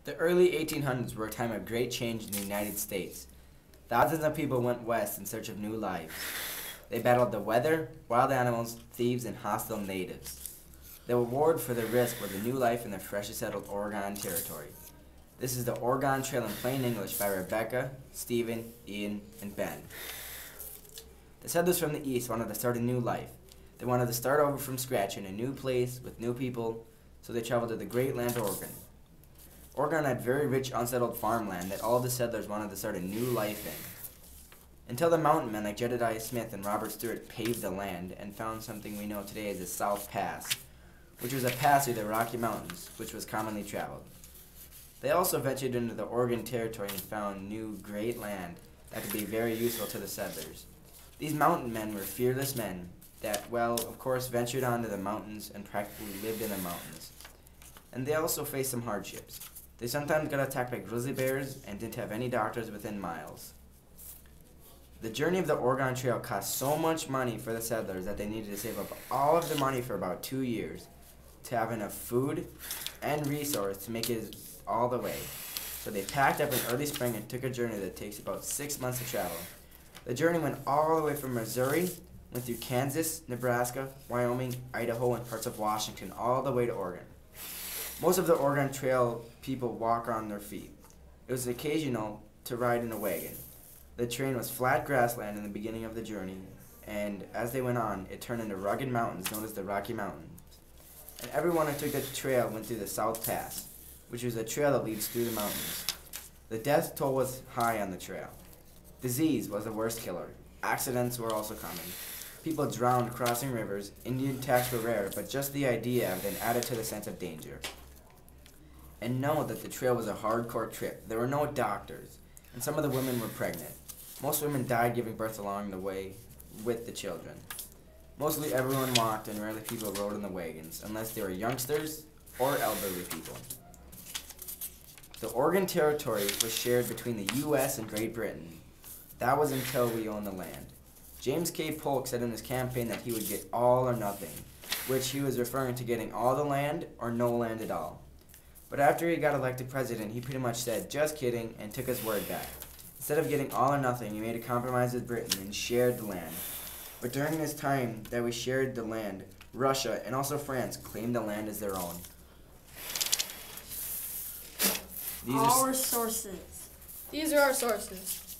The early 1800s were a time of great change in the United States. Thousands of people went west in search of new lives. They battled the weather, wild animals, thieves, and hostile natives. The reward for the risk was a new life in the freshly settled Oregon Territory. This is the Oregon Trail in plain English by Rebecca, Stephen, Ian, and Ben. The settlers from the east wanted to start a new life. They wanted to start over from scratch in a new place with new people, so they traveled to the great land Oregon. Oregon had very rich unsettled farmland that all the settlers wanted to start a new life in. Until the mountain men like Jedediah Smith and Robert Stewart paved the land and found something we know today as the South Pass, which was a pass through the Rocky Mountains, which was commonly traveled. They also ventured into the Oregon Territory and found new great land that could be very useful to the settlers. These mountain men were fearless men that, well, of course, ventured onto the mountains and practically lived in the mountains. And they also faced some hardships. They sometimes got attacked by grizzly bears and didn't have any doctors within miles. The journey of the Oregon Trail cost so much money for the settlers that they needed to save up all of the money for about 2 years to have enough food and resource to make it all the way. So they packed up in early spring and took a journey that takes about 6 months to travel. The journey went all the way from Missouri, went through Kansas, Nebraska, Wyoming, Idaho, and parts of Washington, all the way to Oregon. Most of the Oregon Trail people walk on their feet. It was occasional to ride in a wagon. The terrain was flat grassland in the beginning of the journey, and as they went on, it turned into rugged mountains known as the Rocky Mountains. And everyone who took the trail went through the South Pass, which is a trail that leads through the mountains. The death toll was high on the trail. Disease was the worst killer. Accidents were also common. People drowned crossing rivers. Indian attacks were rare, but just the idea of them added to the sense of danger. And know that the trail was a hardcore trip. There were no doctors, and some of the women were pregnant. Most women died giving birth along the way with the children. Mostly everyone walked, and rarely people rode in the wagons, unless they were youngsters or elderly people. The Oregon Territory was shared between the U.S. and Great Britain. That was until we owned the land. James K. Polk said in his campaign that he would get all or nothing, which he was referring to getting all the land or no land at all. But after he got elected president, he pretty much said, just kidding, and took his word back. Instead of getting all or nothing, he made a compromise with Britain and shared the land. But during this time that we shared the land, Russia and also France claimed the land as their own. These are our sources.